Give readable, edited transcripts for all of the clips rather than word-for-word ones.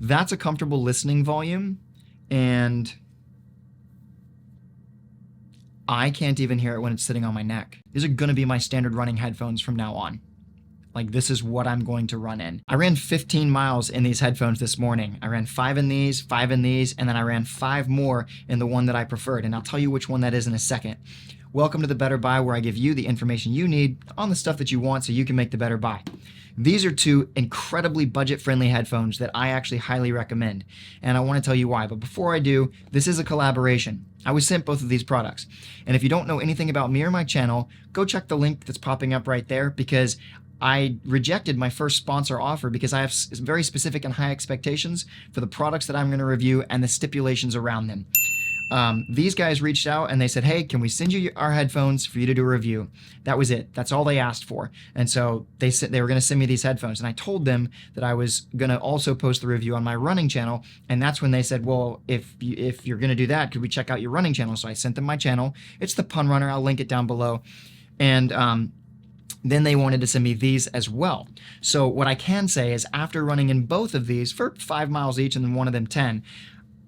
That's a comfortable listening volume, and I can't even hear it when it's sitting on my neck. These are going to be my standard running headphones from now on. Like, this is what I'm going to run in. I ran 15 miles in these headphones this morning. I ran 5 in these, 5 in these, and then I ran 5 more in the one that I preferred. And I'll tell you which one that is in a second. Welcome to the Better Buy, where I give you the information you need on the stuff that you want so you can make the better buy. These are 2 incredibly budget-friendly headphones that I actually highly recommend, and I want to tell you why. But before I do, this is a collaboration. I was sent both of these products, and if you don't know anything about me or my channel, go check the link that's popping up right there, because I rejected my first sponsor offer because I have very specific and high expectations for the products that I'm going to review and the stipulations around them. These guys reached out and they said, hey, can we send you our headphones for you to do a review? That was it. That's all they asked for. And so they said they were going to send me these headphones. And I told them that I was going to also post the review on my running channel. And that's when they said, well, if you're going to do that, could we check out your running channel? So I sent them my channel. It's the Pun Runner. I'll link it down below. And then they wanted to send me these as well. So what I can say is, after running in both of these for 5 miles each and then one of them 10,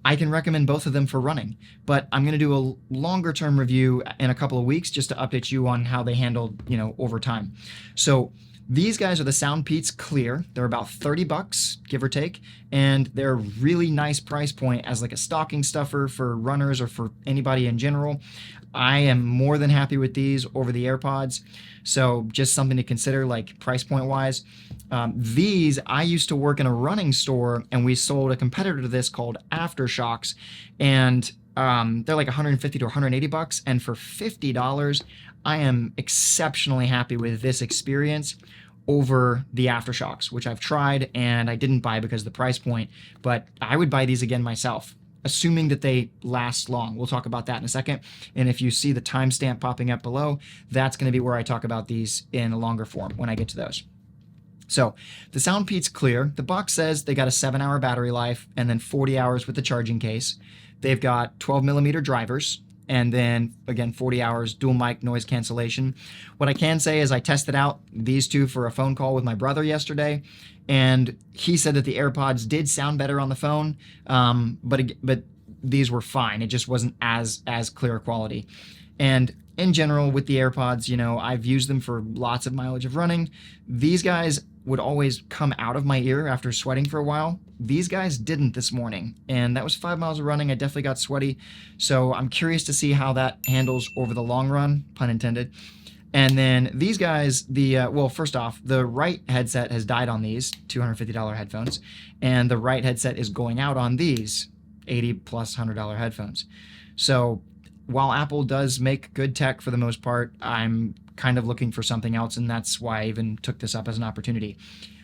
I can recommend both of them for running. But I'm going to do a longer term review in a couple of weeks just to update you on how they handled, over time. So these guys are the SoundPeats Clear. They're about $30, give or take, and they're a really nice price point as like a stocking stuffer for runners or for anybody in general. I am more than happy with these over the AirPods. So just something to consider, like price point wise. These, I used to work in a running store, and we sold a competitor to this called Aftershocks, and they're like 150 to 180 bucks. And for $50, I am exceptionally happy with this experience over the Aftershocks, which I've tried and I didn't buy because of the price point, but I would buy these again myself, assuming that they last long. We'll talk about that in a second. And if you see the timestamp popping up below, that's going to be where I talk about these in a longer form when I get to those. So the SoundPeats Clear, the box says they got a 7-hour battery life and then 40 hours with the charging case. They've got 12mm drivers, and then again 40 hours dual mic noise cancellation. What I can say is I tested out these 2 for a phone call with my brother yesterday, and he said that the AirPods did sound better on the phone, but these were fine. It just wasn't as clear quality. And in general with the AirPods, I've used them for lots of mileage of running. These guys would always come out of my ear after sweating for a while. These guys didn't this morning, and that was 5 miles of running. I definitely got sweaty, so I'm curious to see how that handles over the long run, pun intended. And then these guys, well, first off, the right headset has died on these $250 headphones, and the right headset is going out on these $80 plus $100 headphones. So while Apple does make good tech for the most part, I'm kind of looking for something else, and that's why I even took this up as an opportunity.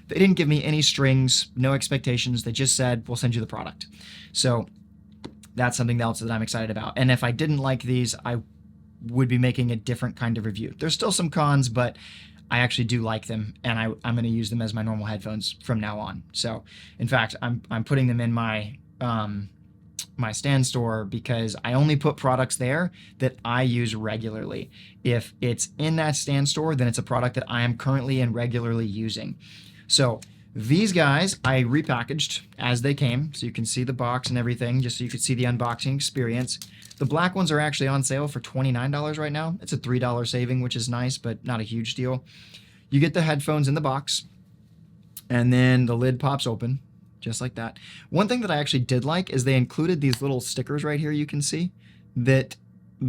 They didn't give me any strings, no expectations. They just said, we'll send you the product. So that's something else that I'm excited about. And if I didn't like these, I would be making a different kind of review. There's still some cons, but I actually do like them, and I'm going to use them as my normal headphones from now on. So in fact, I'm putting them in my my stand store because I only put products there that I use regularly. If it's in that stand store, then it's a product that I am currently and regularly using. So these guys I repackaged as they came, so you can see the box and everything, just so you could see the unboxing experience. The black ones are actually on sale for $29 right now. It's a $3 saving, which is nice, but not a huge deal. You get the headphones in the box, and then the lid pops open, just like that. One thing that I actually did like is they included these little stickers right here you can see that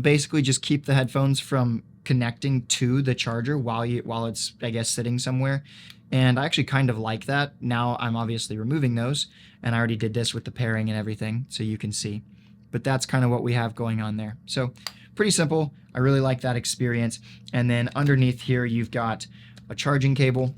basically just keep the headphones from connecting to the charger while it's, I guess, sitting somewhere. And I actually kind of like that. Now I'm obviously removing those, and I already did this with the pairing and everything, so you can see. But that's kind of what we have going on there. So pretty simple. I really like that experience. And then underneath here, you've got a charging cable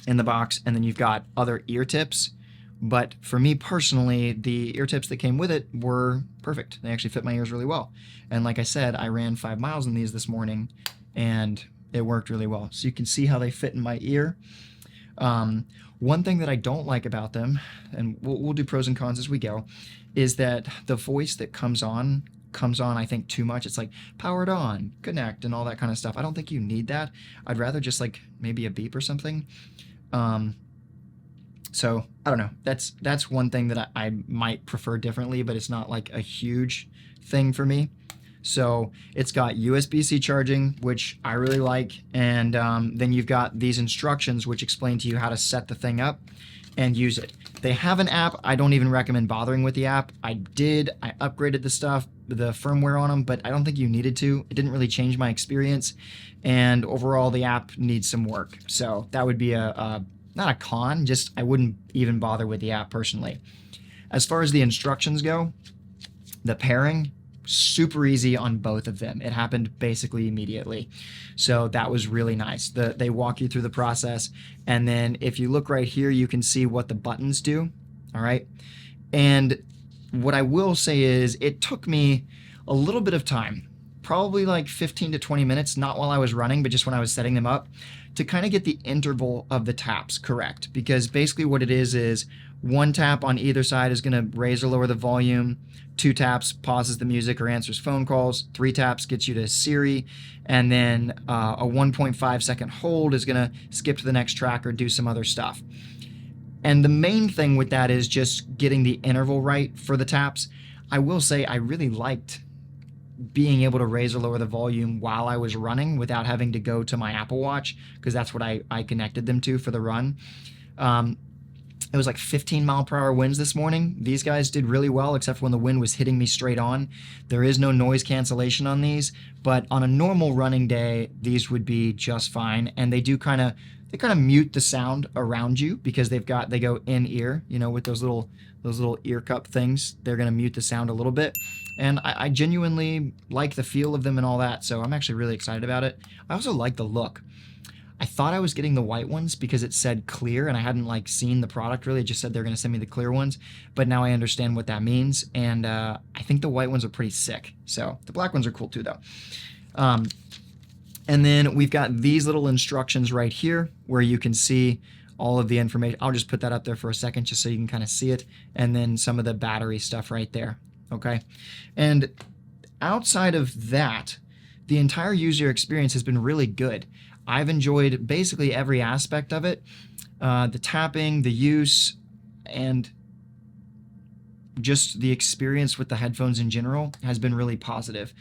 in the box, and then you've got other ear tips. But for me personally, the ear tips that came with it were perfect. They actually fit my ears really well. And like I said, I ran 5 miles in these this morning, and it worked really well. So you can see how they fit in my ear. One thing that I don't like about them, and we'll do pros and cons as we go, is that the voice that comes on, I think, too much. It's like, powered on, connect, and all that kind of stuff. I don't think you need that. I'd rather just like maybe a beep or something. So I don't know. That's one thing that I might prefer differently, but it's not like a huge thing for me. So it's got USB-C charging, which I really like, and then you've got these instructions which explain to you how to set the thing up and use it. They have an app. I don't even recommend bothering with the app. I upgraded the stuff, the firmware on them, but I don't think you needed to. It didn't really change my experience, and overall the app needs some work. So that would be not a con, just I wouldn't even bother with the app personally. As far as the instructions go, the pairing, super easy on both of them. It happened basically immediately. So that was really nice. They walk you through the process. And then if you look right here, you can see what the buttons do. All right. And what I will say is it took me a little bit of time, probably like 15 to 20 minutes, not while I was running, but just when I was setting them up, to kind of get the interval of the taps correct. Because basically what it is one tap on either side is going to raise or lower the volume. 2 taps pauses the music or answers phone calls. 3 taps gets you to Siri. And then a 1.5 second hold is going to skip to the next track or do some other stuff. And the main thing with that is just getting the interval right for the taps. I will say I really liked being able to raise or lower the volume while I was running without having to go to my Apple Watch, because that's what I connected them to for the run. It was like 15-mile-per-hour winds this morning. These guys did really well, except for when the wind was hitting me straight on. There is no noise cancellation on these, but on a normal running day, these would be just fine. And they do kind of mute the sound around you because they go in ear, with those little ear cup things. They're going to mute the sound a little bit. And I genuinely like the feel of them and all that, so I'm actually really excited about it. I also like the look. I thought I was getting the white ones because it said clear, and I hadn't seen the product really. It just said they're going to send me the clear ones, but now I understand what that means, and I think the white ones are pretty sick. So the black ones are cool too, though. And then we've got these little instructions right here where you can see all of the information. I'll just put that up there for a second just so you can kind of see it, and then some of the battery stuff right there. Okay, and outside of that, the entire user experience has been really good. I've enjoyed basically every aspect of it. The tapping, the use, and just the experience with the headphones in general has been really positive.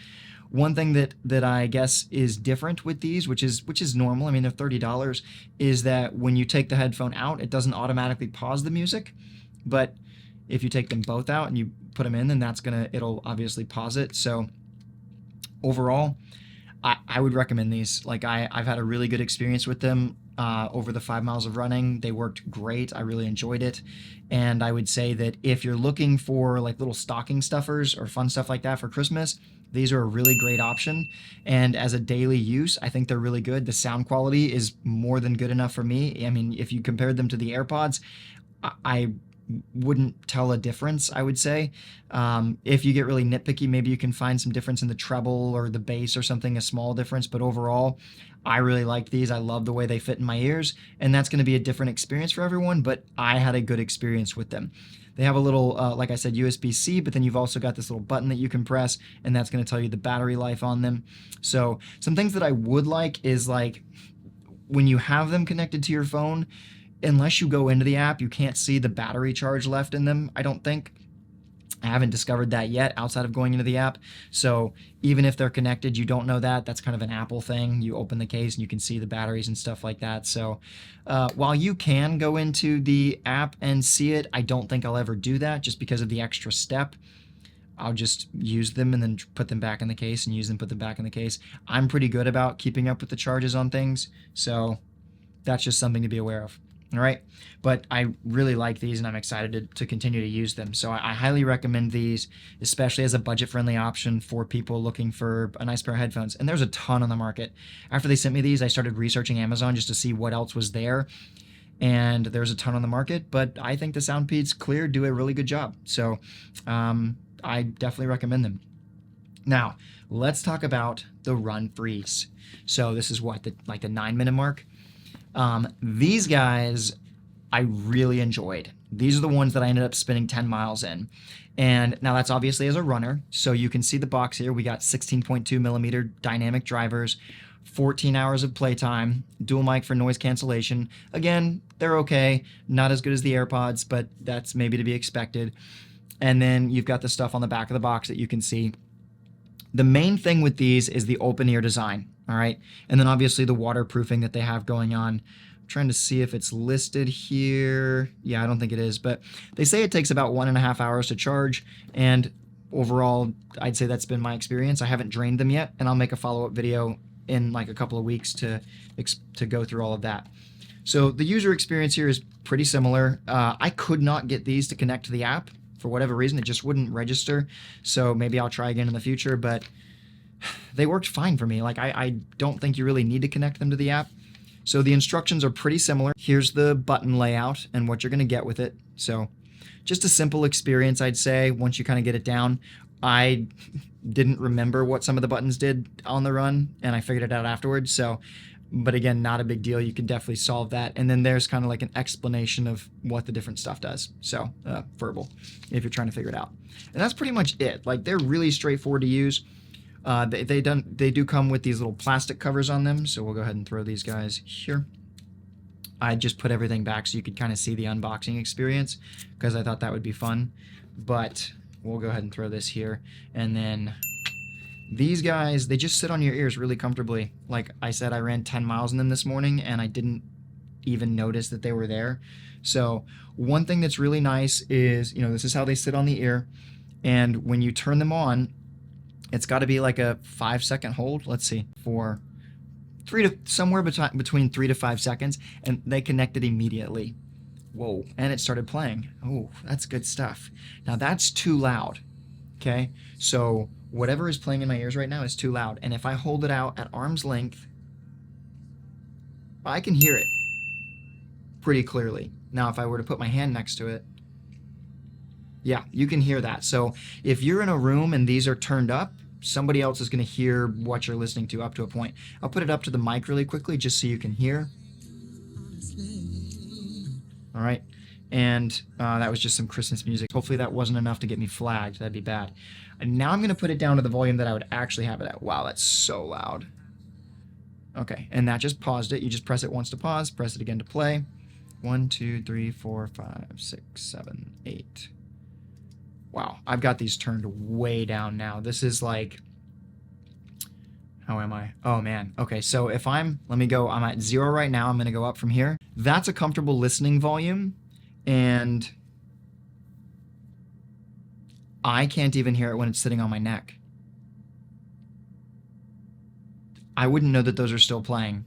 One thing that I guess is different with these, which is normal, I mean, they're $30, is that when you take the headphone out, it doesn't automatically pause the music. But if you take them both out and you put them in, then it'll obviously pause it. So overall, I would recommend these. I've had a really good experience with them over the 5 miles of running. They worked great. I really enjoyed it. And I would say that if you're looking for little stocking stuffers or fun stuff like that for Christmas, these are a really great option. And as a daily use, I think they're really good. The sound quality is more than good enough for me. I mean, if you compared them to the AirPods, I wouldn't tell a difference, I would say. If you get really nitpicky, maybe you can find some difference in the treble or the bass or something, a small difference. But overall, I really like these. I love the way they fit in my ears, and that's going to be a different experience for everyone, but I had a good experience with them. They have a little, like I said, USB-C, but then you've also got this little button that you can press, and that's going to tell you the battery life on them. So some things that I would like is when you have them connected to your phone, unless you go into the app, you can't see the battery charge left in them, I don't think. I haven't discovered that yet outside of going into the app. So even if they're connected, you don't know that. That's kind of an Apple thing. You open the case and you can see the batteries and stuff like that. So while you can go into the app and see it, I don't think I'll ever do that just because of the extra step. I'll just use them and then put them back in the case and use them, put them back in the case. I'm pretty good about keeping up with the charges on things. So that's just something to be aware of. All right, but I really like these and I'm excited to continue to use them. So I highly recommend these, especially as a budget-friendly option for people looking for a nice pair of headphones. And there's a ton on the market. After they sent me these, I started researching Amazon just to see what else was there. And there's a ton on the market, but I think the SoundPeats Clear do a really good job. So I definitely recommend them. Now, let's talk about the RunFrees. So this is what, the 9-minute mark? These guys I really enjoyed. These are the ones that I ended up spending 10 miles in. And now that's obviously as a runner. So you can see the box here. We got 16.2 millimeter dynamic drivers, 14 hours of playtime, dual mic for noise cancellation. Again, they're okay. Not as good as the AirPods, but that's maybe to be expected. And then you've got the stuff on the back of the box that you can see. The main thing with these is the open ear design, all right? And then obviously the waterproofing that they have going on. I'm trying to see if it's listed here. Yeah, I don't think it is, but they say it takes about 1.5 hours to charge, and overall, I'd say that's been my experience. I haven't drained them yet, and I'll make a follow-up video in like a couple of weeks to go through all of that. So the user experience here is pretty similar. I could not get these to connect to the app. For whatever reason, it just wouldn't register. So maybe I'll try again in the future, but they worked fine for me. Like I don't think you really need to connect them to the app. So the instructions are pretty similar. Here's the button layout and what you're going to get with it. So just a simple experience, I'd say, once you kind of get it down. I didn't remember what some of the buttons did on the run, and I figured it out afterwards. So, but again, not a big deal. You can definitely solve that. And then there's kind of like an explanation of what the different stuff does. So, verbal, if you're trying to figure it out. And that's pretty much it. Like, they're really straightforward to use. They do come with these little plastic covers on them. So we'll go ahead and throw these guys here. I just put everything back so you could kind of see the unboxing experience, because I thought that would be fun. But we'll go ahead and throw this here. And then these guys, they just sit on your ears really comfortably. Like I said, I ran 10 miles in them this morning, and I didn't even notice that they were there. So one thing that's really nice is, this is how they sit on the ear. And when you turn them on, it's got to be like a 5-second hold. Let's see, for somewhere between 3 to 5 seconds, and they connected immediately. Whoa, and it started playing. Oh, that's good stuff. Now that's too loud, okay? So whatever is playing in my ears right now is too loud, and if I hold it out at arm's length, I can hear it pretty clearly. Now if I were to put my hand next to it, yeah, you can hear that. So if you're in a room and these are turned up, somebody else is going to hear what you're listening to up to a point. I'll put it up to the mic really quickly just so you can hear. All right, and that was just some Christmas music. Hopefully that wasn't enough to get me flagged. That'd be bad. And now I'm going to put it down to the volume that I would actually have it at. Wow, that's so loud. Okay, and that just paused it. You just press it once to pause, press it again to play. 1, 2, 3, 4, 5, 6, 7, 8. Wow, I've got these turned way down now. This is like, how am I? Oh man. Okay, so if I'm at 0 right now. I'm going to go up from here. That's a comfortable listening volume, and I can't even hear it when it's sitting on my neck. I wouldn't know that those are still playing.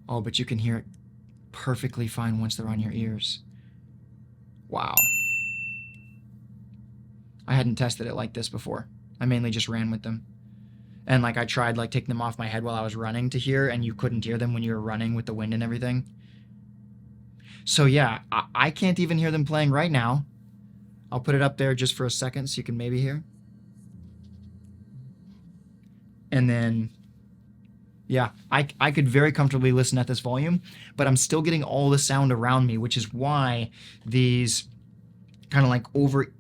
Oh, but you can hear it perfectly fine once they're on your ears. Wow. I hadn't tested it like this before. I mainly just ran with them. And like I tried like taking them off my head while I was running to hear, and you couldn't hear them when you were running with the wind and everything. So yeah, I can't even hear them playing right now. I'll put it up there just for a second so you can maybe hear. And then, yeah, I could very comfortably listen at this volume, but I'm still getting all the sound around me, which is why these kind of like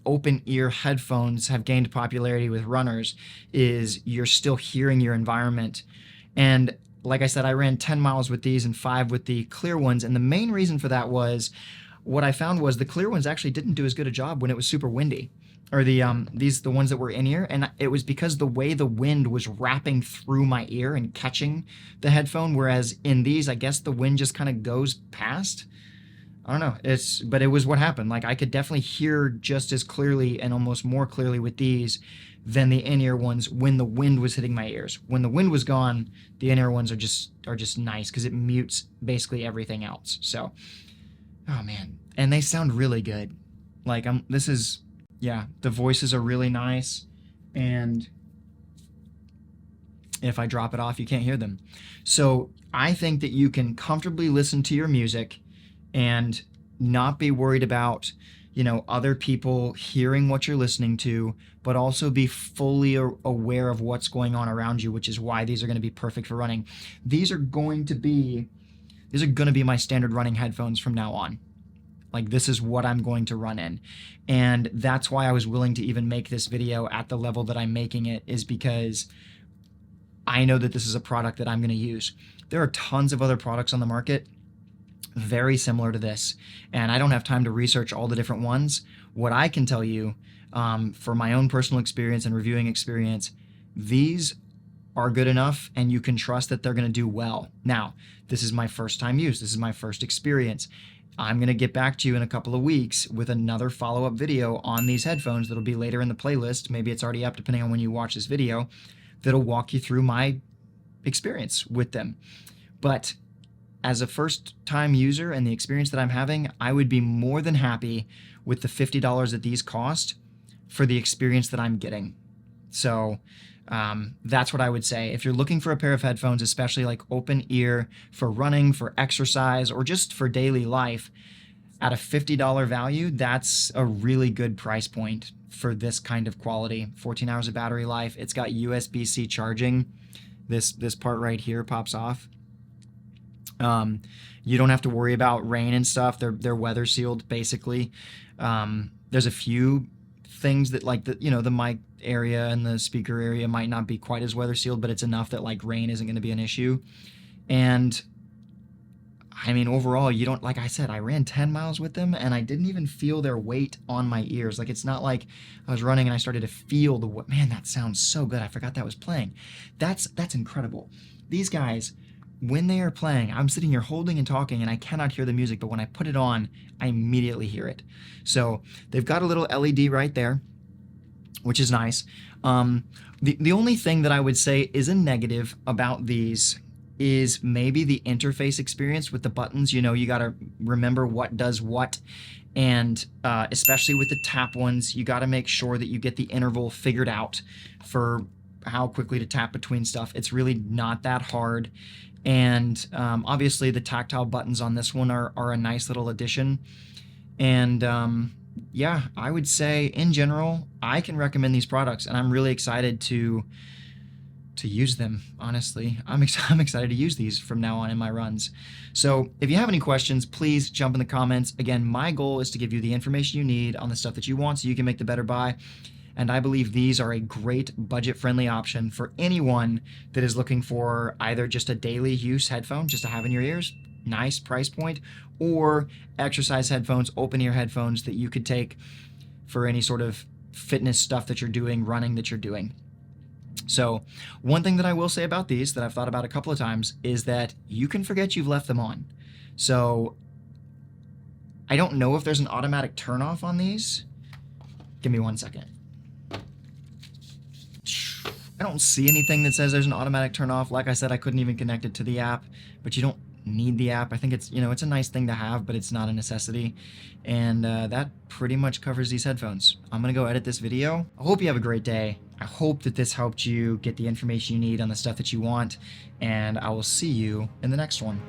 open ear headphones have gained popularity with runners, is you're still hearing your environment. And like I said, I ran 10 miles with these and 5 with the clear ones, and the main reason for that was, what I found was the clear ones actually didn't do as good a job when it was super windy, or the ones that were in ear, and it was because the way the wind was wrapping through my ear and catching the headphone, whereas in these, I guess the wind just kind of goes past. I don't know, but it was what happened. Like I could definitely hear just as clearly and almost more clearly with these than the in-ear ones when the wind was hitting my ears. When the wind was gone, the in-ear ones are just nice because it mutes basically everything else. So, oh man, and they sound really good. Like yeah, the voices are really nice, and if I drop it off, you can't hear them. So I think that you can comfortably listen to your music and not be worried about, other people hearing what you're listening to, but also be fully aware of what's going on around you, which is why these are going to be perfect for running. These are going to be my standard running headphones from now on. Like, this is what I'm going to run in. And that's why I was willing to even make this video at the level that I'm making it, is because I know that this is a product that I'm going to use. There are tons of other products on the market very similar to this, and I don't have time to research all the different ones. What I can tell you, for my own personal experience and reviewing experience, these are good enough and you can trust that they're going to do well. Now, this is my first time use. This is my first experience. I'm going to get back to you in a couple of weeks with another follow-up video on these headphones that'll be later in the playlist. Maybe it's already up depending on when you watch this video. That'll walk you through my experience with them. But as a first-time user and the experience that I'm having, I would be more than happy with the $50 that these cost for the experience that I'm getting. So that's what I would say. If you're looking for a pair of headphones, especially like open ear for running, for exercise, or just for daily life, at a $50 value, that's a really good price point for this kind of quality. 14 hours of battery life. It's got USB-C charging. This part right here pops off. You don't have to worry about rain and stuff. They're weather sealed basically. There's a few things that, like, the mic area and the speaker area might not be quite as weather sealed, but it's enough that like rain isn't going to be an issue. And I mean, overall, you don't, like I said, I ran 10 miles with them and I didn't even feel their weight on my ears. Like, it's not like I was running and I started to feel man, that sounds so good. I forgot that was playing. That's incredible. These guys, when they are playing, I'm sitting here holding and talking and I cannot hear the music, but when I put it on, I immediately hear it. So they've got a little LED right there, which is nice. The only thing that I would say is a negative about these is maybe the interface experience with the buttons. You got to remember what does what, and especially with the tap ones, you got to make sure that you get the interval figured out for how quickly to tap between stuff. It's really not that hard. And obviously the tactile buttons on this one are a nice little addition. And yeah, I would say in general, I can recommend these products, and I'm really excited to use them. Honestly, I'm excited to use these from now on in my runs. So if you have any questions, please jump in the comments. Again, my goal is to give you the information you need on the stuff that you want so you can make the better buy. And I believe these are a great budget-friendly option for anyone that is looking for either just a daily use headphone just to have in your ears, nice price point, or exercise headphones, open ear headphones that you could take for any sort of fitness stuff that you're doing, running that you're doing. So one thing that I will say about these that I've thought about a couple of times is that you can forget you've left them on. So I don't know if there's an automatic turn off on these. Give me 1 second. I don't see anything that says there's an automatic turn off. Like I said, I couldn't even connect it to the app, but you don't need the app. I think it's, it's a nice thing to have, but it's not a necessity. And that pretty much covers these headphones. I'm going to go edit this video. I hope you have a great day. I hope that this helped you get the information you need on the stuff that you want, and I will see you in the next one.